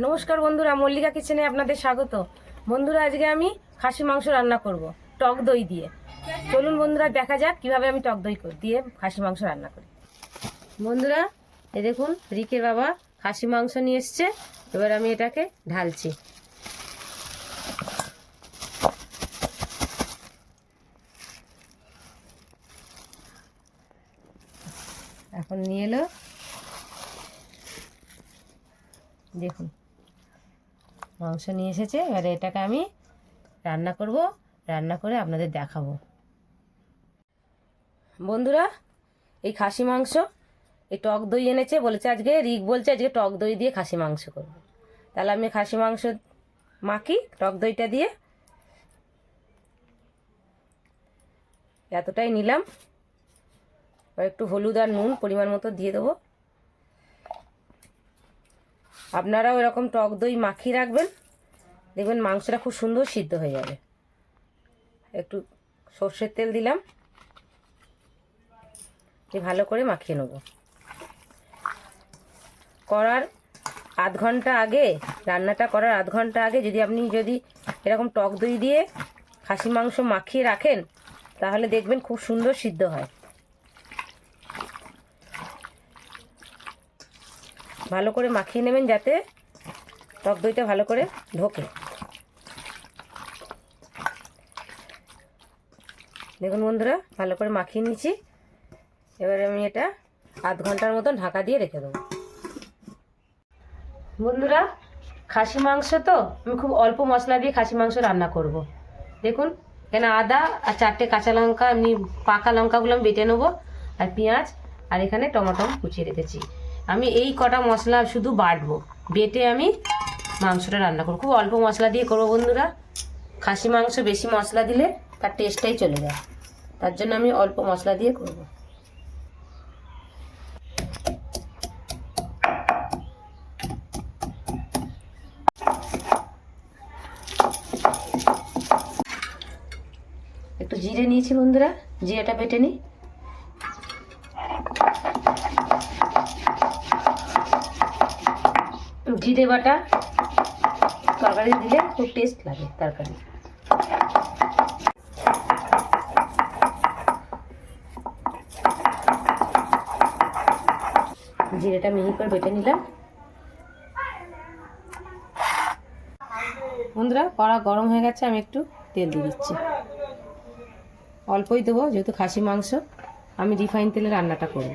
নমস্কার বন্ধুরা, মল্লিকা কিচেনে আপনাদের স্বাগত। বন্ধুরা, আজকে আমি খাসি মাংস রান্না করব টক দই দিয়ে। চলুন বন্ধুরা, দেখা যাক কিভাবে আমি টক দই দিয়ে খাসি মাংস রান্না করি। বন্ধুরা, এই দেখুন, রিকের বাবা খাসি মাংস নিয়ে এসছে। এবার আমি এটাকে ঢালছি। এখন নিয়ে এলো, দেখুন মাংস নিয়ে এসেছে। এবারে এটাকে আমি রান্না করব, রান্না করে আপনাদের দেখাবো। বন্ধুরা, এই খাসি মাংস এই টক দই এনেছে, বলেছে আজকে রিক বলছে আজকে টক দই দিয়ে খাসি মাংস করব। তাহলে আমি খাসি মাংস মাখি টক দইটা দিয়ে। এতটাই নিলাম। আর একটু হলুদ আর নুন পরিমাণ মতো দিয়ে দেবো। আপনারাও এরকম টক দই মাখিয়ে রাখবেন, দেখবেন মাংসটা খুব সুন্দর সিদ্ধ হয়ে যাবে। একটু সর্ষের তেল দিলাম, ভালো করে মাখিয়ে নেব। করার আধ ঘন্টা আগে, রান্নাটা করার আধ ঘন্টা আগে যদি এরকম টক দই দিয়ে খাসি মাংস মাখিয়ে রাখেন, তাহলে দেখবেন খুব সুন্দর সিদ্ধ হয়। ভালো করে মাখিয়ে নেবেন যাতে টক দইটা ভালো করে ঢোকে। দেখুন বন্ধুরা, ভালো করে মাখিয়ে নিচ্ছি। এবারে আমি এটা আধ ঘন্টার মতন ঢাকা দিয়ে রেখে দেবো। বন্ধুরা, খাসি মাংস তো আমি খুব অল্প মশলা দিয়ে খাসি মাংস রান্না করব। দেখুন, এখানে আদা আর 4টে কাঁচা লঙ্কা, এমনি পাকা লঙ্কাগুলো আমি বেটে নেবো, আর পেঁয়াজ, আর এখানে টমেটো কুচিয়ে রেখেছি। আমি এই কটা মশলা শুধু বাটবো, বেটে আমি মাংসটা রান্না করবো। খুব অল্প মশলা দিয়ে করবো বন্ধুরা। খাসি মাংস বেশি মশলা দিলে তার টেস্টটাই চলে যায়, তার জন্য আমি অল্প মশলা দিয়ে করব। একটু জিরে নিয়েছি বন্ধুরা, জিরেটা বেটে নিই। জিরে বাটা তরকারি দিলে খুব টেস্ট লাগে তরকারি। জিরেটা মিহি করে বেটে নিলাম। বন্ধুরা, কড়া গরম হয়ে গেছে, আমি একটু তেল দিয়ে দিচ্ছি। অল্পই দেবো, যেহেতু খাসি মাংস আমি রিফাইন তেলে রান্নাটা করব।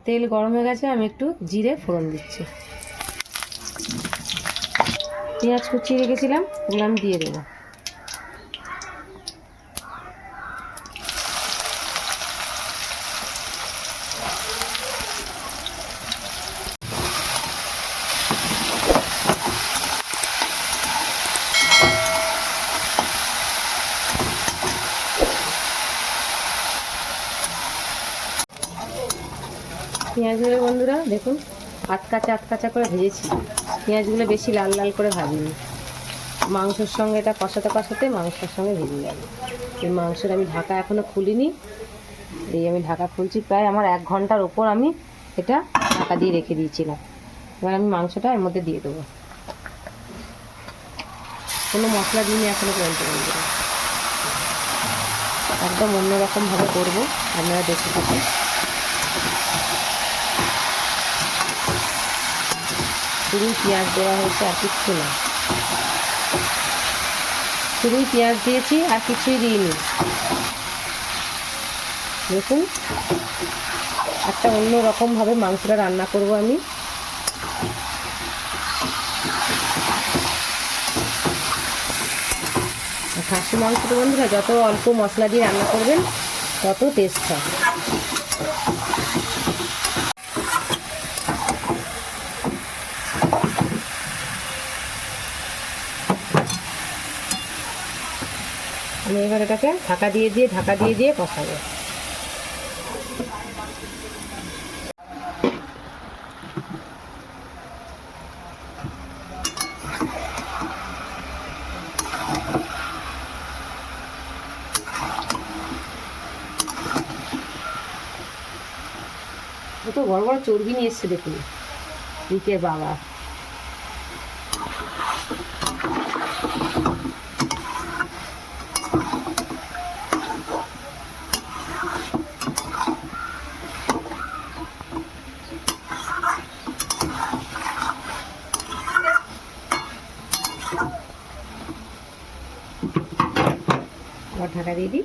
তেল গরম হয়ে গেছে, আমি একটু জিরে ফোড়ন দিচ্ছি। পেঁয়াজ কুচিয়ে রেখেছিলাম, ওগুলো আমি দিয়ে দেবো। পেঁয়াজগুলো বন্ধুরা দেখুন, আট কাঁচা করে ভেজেছি। পেঁয়াজগুলো বেশি লাল লাল করে ভাজিনি, মাংসের সঙ্গে এটা কষাতে কষাতে মাংসের সঙ্গে ভেজে যাবে। এই মাংসের আমি ঢাকা এখনও খুলিনি, এই আমি ঢাকা খুলছি। প্রায় আমার 1 ঘন্টার ওপর আমি এটা ঢাকা দিয়ে রেখে দিয়েছিলাম। এবার আমি মাংসটা এর মধ্যে দিয়ে দেবো। কোনো মশলা দিইনি এখনও পর্যন্ত বন্ধুরা, একদম অন্যরকমভাবে করবো, আপনারা দেখতে থাকুন। শুধুই পেঁয়াজ দেওয়া হয়েছে, আর কিচ্ছু না। শুধুই পেঁয়াজ দিয়েছি, আর কিছুই দিইনি। দেখুন, একটা অন্যরকমভাবে মাংসটা রান্না করব আমি। খাসি মাংসটা বন্ধুরা যত অল্প মশলা দিয়ে রান্না করবেন তত টেস্ট হয়। আমি এবার এটাকে ঢাকা দিয়ে দিয়ে কষাবো। কত বড় বড় চর্বি নিয়ে এসছে দেখুন রিকের বাবা। ঢাকা দিয়ে দিই।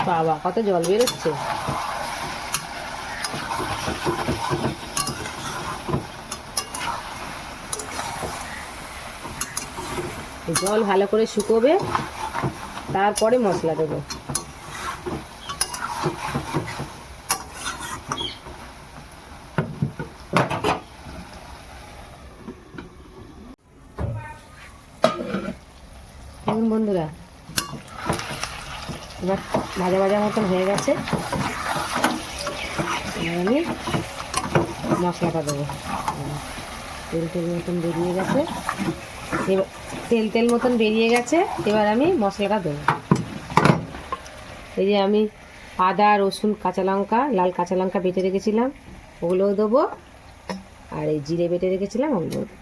বাবা কত জল বেরোচ্ছে। জল ভালো করে শুকোবে, তারপরে মশলা দেবো। দেখুন বন্ধুরা, এবার ভাজা ভাজা মতন হয়ে গেছে। এবার আমি মশলাটা দেবো। তেল তেল মতন বেরিয়ে গেছে, এবার তেল মতন বেরিয়ে গেছে। এবার আমি মশলাটা দেবো। এই যে আমি আদা, রসুন, কাঁচা লঙ্কা, লাল কাঁচা লঙ্কা বেটে রেখেছিলাম ওগুলোও দেবো, আর এই জিরে বেটে রেখেছিলাম ওগুলোও দেবো।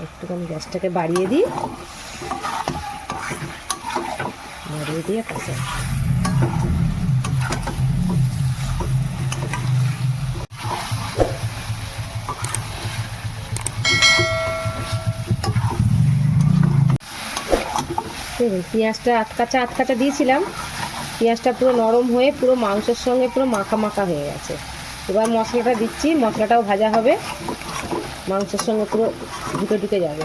একটুখানি গ্যাসটাকে বাড়িয়ে দিই, বাড়িয়ে দিয়ে কাঁচা পেঁয়াজটা আধ কাঁচা দিয়েছিলাম। পেঁয়াজটা পুরো নরম হয়ে পুরো মাংসের সঙ্গে পুরো মাখা মাখা হয়ে গেছে। এবার মশলাটা দিচ্ছি, মশলাটাও ভাজা হবে, মাংসের সঙ্গে পুরো ঢুকে যাবে।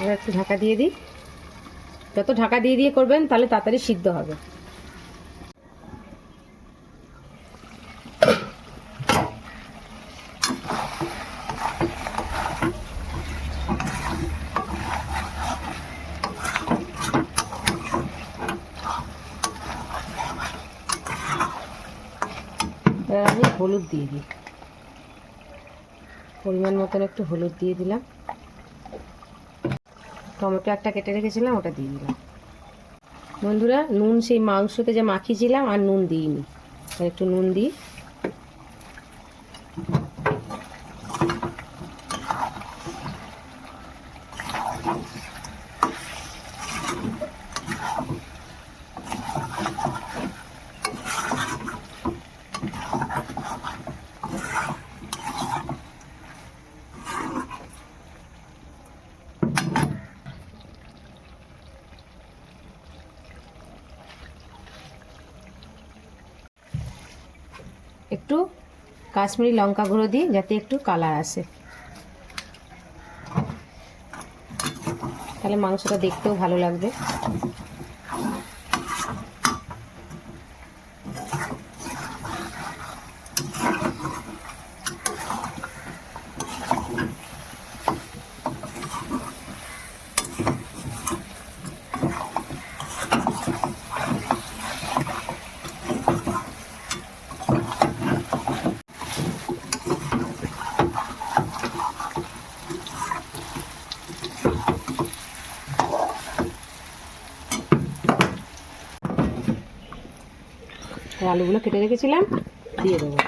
এবার একটু ঢাকা দিয়ে দিই। যত ঢাকা দিয়ে করবেন তাহলে তাড়াতাড়ি সিদ্ধ হবে। এবার আমি হলুদ দিয়ে দিই, পরিমাণ মতন একটু হলুদ দিয়ে দিলাম। টমেটো একটা কেটে রেখেছিলাম ওটা দিয়ে দিলাম। বন্ধুরা, নুন সেই মাংসতে যে মাখিয়েছিলাম আর নুন দিইনি, একটু নুন দিই। একটু কাশ্মীরি লঙ্কা গুঁড়ো দিই যাতে একটু কালার আসে, তাহলে মাংসটা দেখতেও ভালো লাগবে। আলুগুলো কেটে রেখেছিলাম দিয়ে দেবো।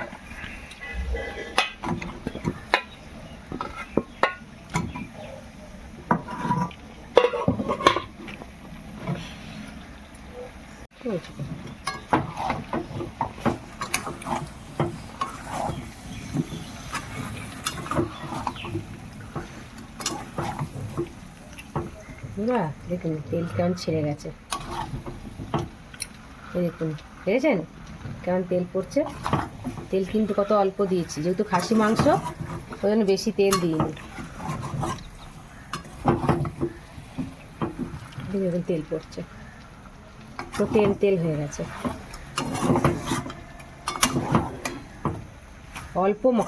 দেখুন তেল কেমন ছেড়ে গেছে, দেখুন দেখেছেন কেমন তেল পড়ছে। তেল কিন্তু কত অল্প দিয়েছি, যেহেতু খাসি মাংস ওই জন্য বেশি তেল দিইনি। দেখুন তেল পড়ছে, তো তেল হয়ে গেছে।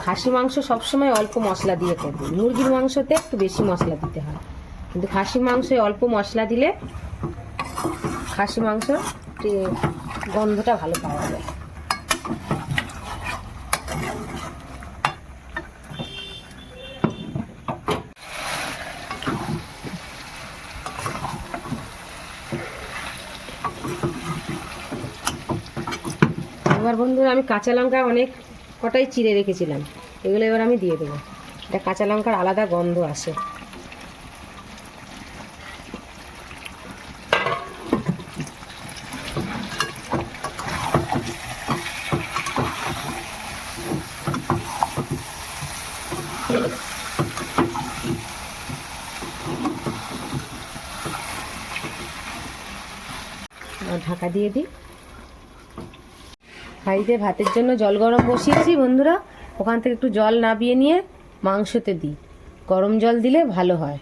খাসি মাংস সবসময় অল্প মশলা দিয়ে করবে, মুরগির মাংসতে একটু বেশি মশলা দিতে হয়, কিন্তু খাসি মাংসে অল্প মশলা দিলে খাসি মাংস গন্ধটা ভালো পাওয়া যায়। এবার বন্ধুরা আমি কাঁচা লঙ্কা অনেক কটাই চিড়ে রেখেছিলাম, এগুলো এবার আমি দিয়ে দেবো। এটা কাঁচা লঙ্কার আলাদা গন্ধ আসে। ঢাকা দিয়ে দিই। হাঁড়িতে ভাতের জন্য জল গরম বসিয়েছি বন্ধুরা, ওখান থেকে একটু জল নাবিয়ে নিয়ে মাংসতে দিই। গরম জল দিলে ভালো হয়,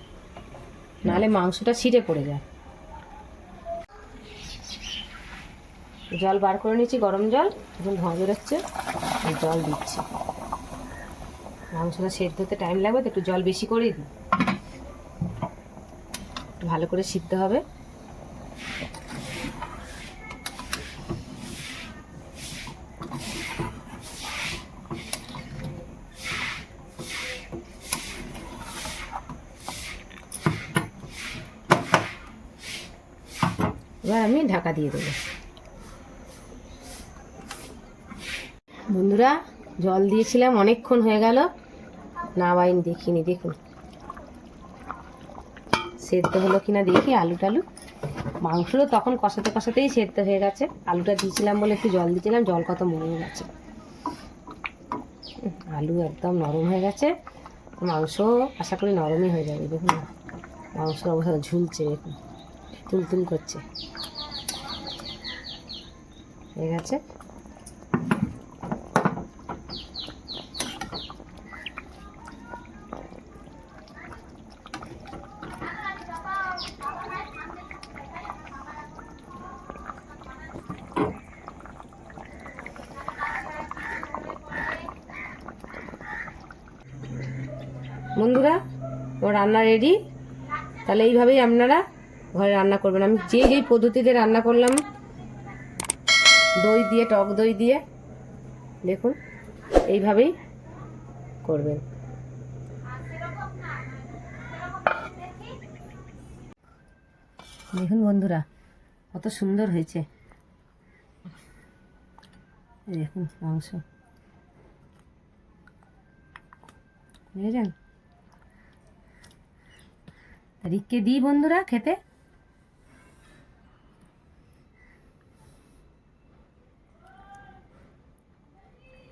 নাহলে মাংসটা ছিটে পড়ে যায়। জল বার করে নিচ্ছি, গরম জল, এখন ধোঁয়া বেরোচ্ছে, জল দিচ্ছি। মাংসটা সেদ্ধ হতে টাইম লাগবে তো একটু জল বেশি করেই দিই, ভালো করে সিদ্ধ হবে। এবার আমি ঢাকা দিয়ে দেবো। বন্ধুরা জল দিয়েছিলাম, অনেকক্ষণ হয়ে গেল, না বাইন দেখিনি, দেখুন সেদ্ধ হলো কিনা দেখি। আলু টালু মাংসও তখন কষাতে কষাতেই সেদ্ধ হয়ে গেছে। আলুটা দিয়েছিলাম বলে একটু জল দিয়েছিলাম, জল কত মরে গেছে। আলু একদম নরম হয়ে গেছে, মাংস আশা করি নরমই হয়ে যাবে। দেখুন মাংস অবস্থা ঝুলছে, দেখুন তুলতুল করছে, হয়ে গেছে। বন্ধুরা আমার রান্না রেডি। তাহলে এইভাবেই আপনারা ঘরে রান্না করবেন। আমি যেই পদ্ধতিতে রান্না করলাম, দই দিয়ে, টক দই দিয়ে, দেখুন এইভাবেই করবেন। দেখুন বন্ধুরা কত সুন্দর হয়েছে, দেখুন মাংস, বুঝেছেন? রিককে দিই বন্ধুরা খেতে।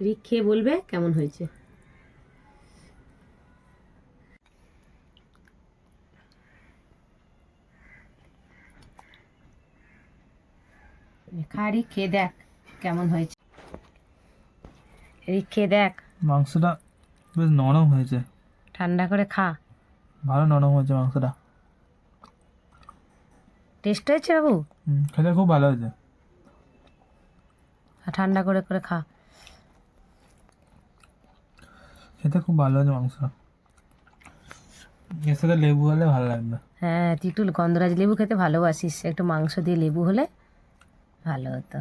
রিক খেয়ে বলবে কেমন হয়েছে। খা রিক, খেয়ে দেখ কেমন হয়েছে। রিক খেয়ে দেখ, মাংসটা বেশ নরম হয়েছে, ঠান্ডা করে খা। ভালো নরম হয়েছে মাংসটা, টেস্ট হয়েছে বাবু? খেতে খুব ভালো হয়েছে। ঠান্ডা করে করে খা, খেতে খুব ভালো হয়েছে মাংসটা। এর সাথে লেবু হলে ভালো লাগবে। হ্যাঁ তিতুল গন্ধরাজ লেবু খেতে ভালোবাসিস, একটু মাংস দিয়ে লেবু হলে ভালো হতো।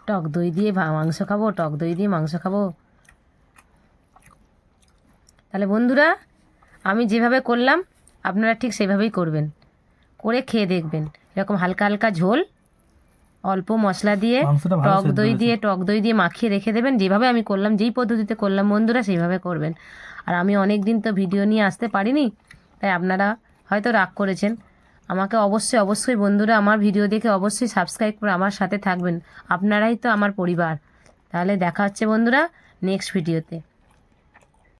টক দই দিয়ে মাংস খাবো, টক দই দিয়ে মাংস খাবো। তাহলে বন্ধুরা আমি যেভাবে করলাম আপনারা ঠিক সেভাবেই করবেন, করে খেয়ে দেখবেন। এরকম হালকা হালকা ঝোল, অল্প মশলা দিয়ে, টক দই দিয়ে মাখিয়ে রেখে দেবেন। যেভাবে আমি করলাম, যেই পদ্ধতিতে করলাম বন্ধুরা সেইভাবে করবেন। আর আমি অনেক দিন তো ভিডিও নিয়ে আসতে পারিনি, তাই আপনারা হয়তো রাগ করেছেন। আমাকে অবশ্যই অবশ্যই বন্ধুরা আমার ভিডিও দেখে অবশ্যই সাবস্ক্রাইব করে আমার সাথে থাকবেন। আপনারাই তো আমার পরিবার। তাহলে দেখা হচ্ছে বন্ধুরা নেক্সট ভিডিওতে।